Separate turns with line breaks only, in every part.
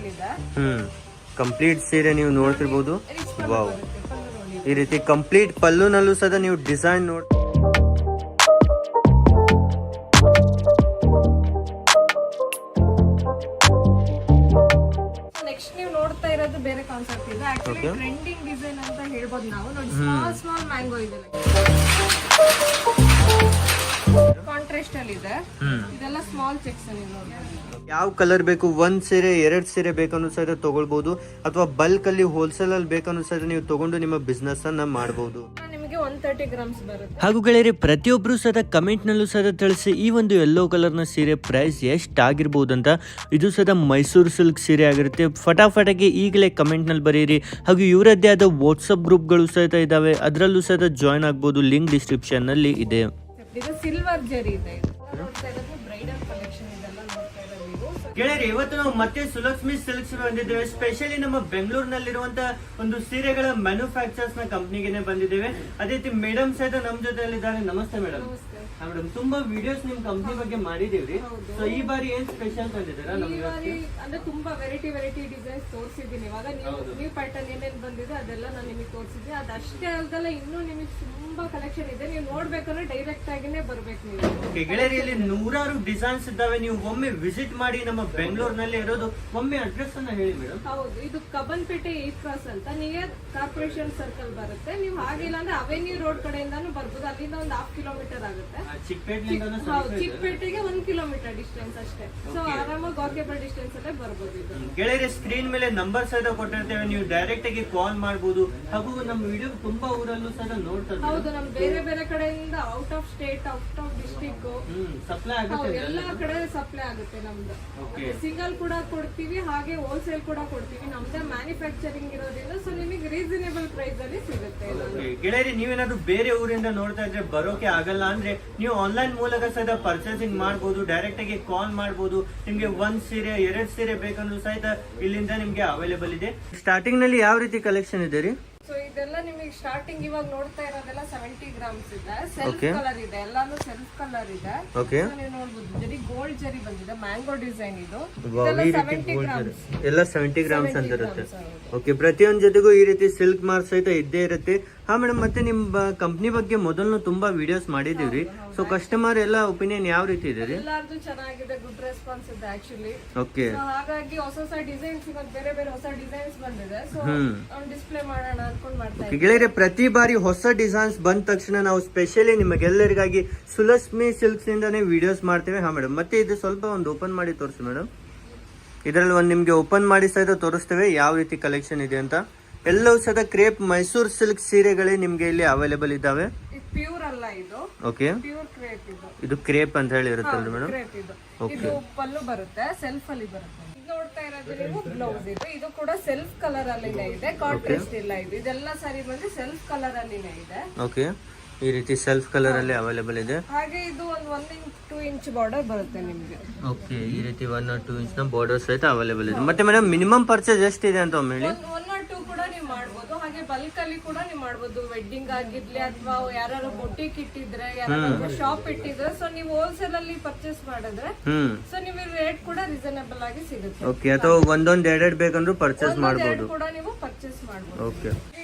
ಅಲ್ಲಿ ಇದೆ.
ಕಂಪ್ಲೀಟ್ ಸೀರೆ ನೀವು ನೋಡ್ತಿರ್ಬೋದು. ವಾವ್, ಈ ರೀತಿ ಕಂಪ್ಲೀಟ್ ಪಲ್ಲುನಲ್ಲೂ ಸಹ ನೀವು ಡಿಸೈನ್
ನೆಕ್ಸ್ಟ್ ನೀವು ನೋಡ್ತಾ ಇರೋದು ಬೇರೆ ಕಾನ್ಸೆಪ್ಟ್ ಇದೆ. ಆಕ್ಚುಲಿ ಟ್ರೆಂಡಿಂಗ್ ಡಿಸೈನ್ ಅಂತ ಹೇಳ್ಬೋದು ನಾವು. ನೋಡಿ, ಸ್ಮಾಲ್ ಸ್ಮಾಲ್ ಮ್ಯಾಂಗೋ ಇದೆ, ಕಾಂಟ್ರಾಸ್ಟ್ ಅಲ್ಲಿ ಇದೆ. ಇದೆಲ್ಲ ಸ್ಮಾಲ್ ಚೆಕ್ಸ್ ಅಲ್ಲಿ ನೋಡ್ಬೋದು.
ಯಾವ ಕಲರ್ ಬೇಕು, ಒಂದ್ ಸೀರೆ 2 ಸೀರೆ ಬೇಕನ್ನೋ ಸಹಿತ ತಗೊಳ್ಬಹುದು, ಅಥವಾ ಬಲ್ಕ್ ಅಲ್ಲಿ ಹೋಲ್ಸೇಲ್ ಅಲ್ಲಿ ಬೇಕನ್ನೋ ಸಹಿತ ನೀವು ತಗೊಂಡು ನಿಮ್ಮ ಬಿಸ್ನೆಸ್ ಅನ್ನ ಮಾಡಬಹುದು.
130 ಗ್ರಾಮ್ಸ್ ಬರುತ್ತೆ.
ಹಾಗೂ ಗೆಳೆಯರಿ, ಪ್ರತಿಯೊಬ್ರು ಸಹ ಕಮೆಂಟ್ ನಲ್ಲೂ ಸಹ ತಿಳಿಸಿ ಈ ಒಂದು ಯೆಲ್ಲೋ ಕಲರ್ ನ ಸೀರೆ ಪ್ರೈಸ್ ಎಷ್ಟು ಆಗಿರ್ಬೋದು ಅಂತ. ಇದು ಸಹ ಮೈಸೂರು ಸಿಲ್ಕ್ ಸೀರೆ ಆಗಿರುತ್ತೆ. ಫಟಾಫಟಾಗಿ ಈಗಲೇ ಕಮೆಂಟ್ ನಲ್ಲಿ ಬರೀರಿ. ಹಾಗೂ ಇವರದ್ದೇ ಆದ ವಾಟ್ಸ್ಆಪ್ ಗ್ರೂಪ್ಗಳು ಸಹಿತ ಇದಾವೆ, ಅದರಲ್ಲೂ ಸಹ ಜಾಯ್ನ್ ಆಗ್ಬೋದು. ಲಿಂಕ್ ಡಿಸ್ಕ್ರಿಪ್ಷನ್ ನಲ್ಲಿ ಇದೆ.
ಇದು ಸಿಲ್ವರ್ ಜರಿ ಇದೆ. ಬ್ರೈಡಲ್ ಕಲೆಕ್ಷನ್ ಇದೆಲ್ಲ ನೋಡ್ತಾ ಇರೋದು ನೀವು.
ಗೆಳೆಯರಿ, ಇವತ್ತು ನಾವು ಮತ್ತೆ ಸುಲಕ್ಷ್ಮಿ ಸಿಲ್ಕ್ಸ್ ಬಂದಿದ್ದೇವೆ. ಸ್ಪೆಷಲಿ ನಮ್ಮ ಬೆಂಗಳೂರಿನಲ್ಲಿರುವಂತ ಒಂದು ಸೀರೆಗಳ ಮ್ಯಾನುಫ್ಯಾಕ್ಚರ್ಸ್ ನ ಕಂಪ್ನಿಗೆ ಬಂದಿದ್ದೇವೆ. ಅದೇ ರೀತಿ ಮೇಡಮ್ ಸಹಿತ ನಮ್ ಜೊತೆಯಲ್ಲಿದ್ದಾರೆ. ನಮಸ್ತೆ ಮೇಡಮ್. ಮೇಡಮ್, ತುಂಬಾ ವಿಡಿಯೋಸ್ ನಿಮ್ ಕಂಪ್ನಿ ಬಗ್ಗೆ ಮಾಡಿದೀವ್ರಿ. ಸೊ ಈ ಬಾರಿ ಏನ್ ಸ್ಪೆಷಲ್ ತಂದಿದ್ದೀರಾ ನಮ್ಗೆ?
ಅಂದ್ರೆ ತುಂಬಾ ವೆರೈಟಿ ಡಿಸೈನ್ಸ್ ತೋರಿಸಿದ್ದೀನಿ. ಇವಾಗ ನ್ಯೂ ಪ್ಯಾಟರ್ನ್ ಏನೇನ್ ಬಂದಿದೆ ಅದೆಲ್ಲ ನಾನು ನಿಮಗೆ ತೋರಿಸಿದ್ದೆ. ಅದಷ್ಟೇ ಅಲ್ದಲ್ಲ ಇನ್ನೂ ನಿಮಗೆ ತುಂಬಾ ಕಲೆಕ್ಷನ್ ಇದೆ. ನೀವು ನೋಡ್ಬೇಕಂದ್ರೆ ಡೈರೆಕ್ಟ್ ಆಗಿನೇ ಬರ್ಬೇಕು ನೀವು.
ಗೆಳೆಯರಿಯಲ್ಲಿ ನೂರಾರು ಡಿಸೈನ್ಸ್ ಇದ್ದಾವೆ. ನೀವು ಒಮ್ಮೆ ವಿಸಿಟ್ ಮಾಡಿ. ನಮ್ಮ ಬೆಂಗಳೂರಿನಲ್ಲಿ ಇರೋದು. ಒಮ್ಮೆ ಅಡ್ರೆಸ್ ಅನ್ನ ಹೇಳಿ ಮೇಡಮ್.
ಹೌದು, ಇದು ಕಬ್ಬನ್ಪೇಟೆ 8 ಕ್ರಾಸ್ ಅಂತ ನಿಯರ್ ಕಾರ್ಪೊರೇಷನ್ ಸರ್ಕಲ್ ಬರುತ್ತೆ. ನೀವು ಹಾಗಿಲ್ಲ ಅಂದ್ರೆ ಅವೆನ್ಯೂ ರೋಡ್ ಕಡೆಯಿಂದಾನು ಬರ್ಬೋದು. ಅಲ್ಲಿಂದ ಒಂದು 1/2 ಕಿಲೋಮೀಟರ್ ಆಗುತ್ತೆ. ಚಿಕ್ಕಪೇಟೆಗೆ 1 ಕಿಲೋಮೀಟರ್ ಡಿಸ್ಟೆನ್ಸ್ ಅಷ್ಟೇ. ಸೊ ಆರಾಮಾಗಿ ವಾಕೇಬಲ್ ಡಿಸ್ಟೆನ್ಸ್ ಅಲ್ಲೇ ಬರ್ಬೋದು.
ಗೆಳೆಯರೆ, ಸ್ಕ್ರೀನ್ ಮೇಲೆ ನಂಬರ್ ಸಹಿತ ಕೊಟ್ಟಿರ್ತೇವೆ, ನೀವು ಡೈರೆಕ್ಟ್ ಆಗಿ ಕಾಲ್ ಮಾಡಬಹುದು. ಹಾಗೂ ನಮ್ಮ ವಿಡಿಯೋ ತುಂಬಾ ಊರಲ್ಲೂ ಸಹ ನೋಡ್ತಾರೆ.
ಹೌದು, ನಮ್ ಬೇರೆ ಕಡೆಯಿಂದ out of state, out of district
supply ಆಗುತ್ತೆ.
ಎಲ್ಲಾ ಕಡೆ ಸಪ್ಲೈ ಆಗುತ್ತೆ ನಮ್ದು. ಸಿಂಗಲ್ ಕೂಡ ಕೊಡ್ತೀವಿ, ಹಾಗೆ ಹೋಲ್ಸೇಲ್ ಕೂಡ ಕೊಡ್ತೀವಿ. ನಮ್ದೇ ಮ್ಯಾನುಫ್ಯಾಕ್ಚರಿಂಗ್ ಇರೋದ್ರಿಂದ ಸೊ ನಿಮಗೆ ರೀಸನೇಬಲ್ ಪ್ರೈಸ್ ಅಲ್ಲಿ ಸಿಗುತ್ತೆ.
ಗೆಳೆಯರಿ, ನೀವೇನಾದ್ರು ಬೇರೆ ಊರಿಂದ ನೋಡ್ತಾ ಇದ್ರೆ ಬರೋಕೆ ಆಗಲ್ಲ ಅಂದ್ರೆ ನೀವು ಆನ್ಲೈನ್ ಮೂಲಕ ಸಹಿತ ಪರ್ಚೇಸಿಂಗ್ ಮಾಡಬಹುದು. ಡೈರೆಕ್ಟ್ ಆಗಿ ಕಾಲ್ ಮಾಡಬಹುದು. ನಿಮ್ಗೆ 1 ಸೀರೆ 2 ಸೀರೆ ಬೇಕಂದ್ರೂ ಸಹಿತ ಇಲ್ಲಿಂದ ನಿಮ್ಗೆ ಅವೈಲೇಬಲ್ ಇದೆ. ಸ್ಟಾರ್ಟಿಂಗ್ ನಲ್ಲಿ ಯಾವ ರೀತಿ ಕಲೆಕ್ಷನ್ ಇದೆ ರೀ?
ಸೊ ಇದೆಲ್ಲ ನಿಮಗೆ ಸ್ಟಾರ್ಟಿಂಗ್ ಇವಾಗ ನೋಡ್ತಾ ಇರೋದೆಲ್ಲ 70 ಗ್ರಾಮ್ಸ್ ಇದೆ. ಸೆಲ್ಫ್ ಕಲರ್ ಇದೆ, ಎಲ್ಲಾನು ಸೆಲ್ಫ್ ಕಲರ್ ಇದೆ. ನೀವು ನೋಡಬಹುದು, ಜರಿ ಗೋಲ್ಡ್ ಜರಿ ಬಂದಿದೆ, ಮ್ಯಾಂಗೋ ಡಿಸೈನ್. ಇದು ಇದೆಲ್ಲ 70 ಗ್ರಾಮ್ಸ್,
ಎಲ್ಲ 70 ಗ್ರಾಮ್ಸ್ ಅಂತ ಇರುತ್ತೆ. ಓಕೆ, ಪ್ರತಿಯೊಂದು ಜೊತೆಗೂ ಈ ರೀತಿ ಸಿಲ್ಕ್ ಮಾರ್ಕ್ ಸಹಿತ ಇದ್ದೇ ಇರುತ್ತೆ. ಹಾ ಮೇಡಮ್, ಮತ್ತೆ ನಿಮ್ಮ ಕಂಪ್ನಿ ಬಗ್ಗೆ ಮೊದಲು ತುಂಬಾ ವಿಡಿಯೋಸ್ ಮಾಡಿದೀವ್ರಿ. ಸೊ ಕಸ್ಟಮರ್ ಎಲ್ಲ ಒಪಿನಿಯನ್ ಯಾವ ರೀತಿ ಇದೆ ರೀ?
ಎಲ್ಲಾರ್ದು ಚೆನ್ನಾಗಿದೆ, ಗುಡ್ ರೆಸ್ಪಾನ್ಸ್ ಇದೆ ಆಕ್ಚುಲಿ.
ಓಕೆ,
ಹಾಗಾಗಿ ಹೊಸ ಡಿಸೈನ್ಸ್, ಇವಾಗ ಬೇರೆ ಹೊಸ ಡಿಸೈನ್ಸ್ ಬಂದಿದೆ. ಸೊ ಡಿಸ್ಪ್ಲೇ ಮಾಡೋಣ ಅನ್ಕೊಂಡು ಮಾಡ್ತಾ ಇದ್ದೀವಿ.
ಗೆಳೆಯರೆ, ಪ್ರತಿ ಬಾರಿ ಹೊಸ ಡಿಸೈನ್ಸ್ ಬಂದ ತಕ್ಷಣ ನಾವು ಸ್ಪೆಷಲಿ ನಿಮಗೆಲ್ಲರಿಗಾಗಿ ಸುಲಕ್ಷ್ಮಿ ಸಿಲ್ಕ್ಸ್ ಇಂದಾನೇ ವಿಡಿಯೋಸ್ ಮಾಡ್ತೇವೆ. ಹಾ ಮೇಡಮ್, ಮತ್ತೆ ಇದು ಸ್ವಲ್ಪ ಒಂದು ಓಪನ್ ಮಾಡಿ ತೋರಿಸಿ ಮೇಡಮ್. ಇದರಲ್ಲಿ ಒಂದು ನಿಮ್ಗೆ ಓಪನ್ ಮಾಡಿ ಸಹಿತ ತೋರಿಸ್ತೇವೆ ಯಾವ ರೀತಿ ಕಲೆಕ್ಷನ್ ಇದೆ ಅಂತ. ಎಲ್ಲವೂ ಸಹ ಕ್ರೇಪ್ ಮೈಸೂರು ಸಿಲ್ಕ್ ಸೀರೆಗಳೇ ನಿಮ್ಗೆ ಇಲ್ಲಿ ಅವೈಲೇಬಲ್ ಇದಾವೆ.
ಪ್ಯೂರ್ ಅಲ್ಲ ಇದು.
ಓಕೆ,
ಪ್ಯೂರ್ ಕ್ರೇಪ್
ಇದು ಕ್ರೇಪ್ ಅಂತ ಹೇಳಿ ಇರುತ್ತಲ್ರಿ ಮೇಡಮ್?
ಇದು ಪಲ್ಲು ಬರುತ್ತೆ, ಸೆಲ್ಫ್ ಅಲ್ಲಿ ಬರುತ್ತೆ. ನೋಡ್ತಾ ಇರೋದು ನೀವು ಬ್ಲೌಸ್. ಇದು ಕೂಡ ಸೆಲ್ಫ್ ಕಲರ್ ಅಲ್ಲಿನೇ ಇದೆ, ಕಾಂಟ್ರಾಸ್ಟ್ ಇಲ್ಲ. ಇದೆಲ್ಲ ಸಾರಿ ಬಂದು ಸೆಲ್ಫ್ ಕಲರ್ ಅಲ್ಲಿನೇ ಇದೆ.
ಓಕೆ, ಈ ರೀತಿ ಸೆಲ್ಫ್ ಕಲರ್ ಅಲ್ಲಿ ಅವೈಲೇಬಲ್ ಇದೆ.
ಹಾಗೆ ಇದು ಒಂದು 1 ಇಂಚ್ 2 ಇಂಚ್ ಬಾರ್ಡರ್ ಬರುತ್ತೆ ನಿಮ್ಗೆ.
ಓಕೆ, ಈ ರೀತಿ 1 or 2 ಇಂಚ್ ನ ಬಾರ್ಡರ್ ಸಹಿತ ಅವೈಲೇಬಲ್ ಇದೆ. ಮತ್ತೆ ಮೇಡಮ್, ಮಿನಿಮಮ್ ಪರ್ಚೇಸ್ ಎಷ್ಟಿದೆ ಅಂತ ಒಮ್ಮೆ ಹೇಳಿ.
1 or 2 ಕೂಡ ನೀವು ಮಾಡ್ಬೋದು. ಹಾಗೆ ಬಲ್ಕ್ ಅಲ್ಲಿ ಕೂಡ ನೀವು ಮಾಡ್ಬೋದು. ವೆಡ್ಡಿಂಗ್ ಆಗಿರ್ಲಿ, ಅಥವಾ ಯಾರು ಬೊಟ್ಟಿಕ್ ಇಟ್ಟಿದ್ರೆ, ಯಾರು ಶಾಪ್ ಇಟ್ಟಿದ್ರೆ, ಸೊ ನೀವು ಹೋಲ್ಸೇಲ್ ಅಲ್ಲಿ ಪರ್ಚೇಸ್ ಮಾಡಿದ್ರೆ ಸೊ ನಿಮಗೆ ರೇಟ್ ಕೂಡ ರೀಸನಬಲ್ ಆಗಿ ಸಿಗುತ್ತೆ.
ಓಕೆ, ಅಥವಾ ಒಂದೊಂದ್ 2 ಬೇಕಂದ್ರೂ ಪರ್ಚೇಸ್ ಮಾಡಬಹುದು.
ಕೂಡ ನೀವು ಪರ್ಚೇಸ್ ಮಾಡಬಹುದು.
ಓಕೆ,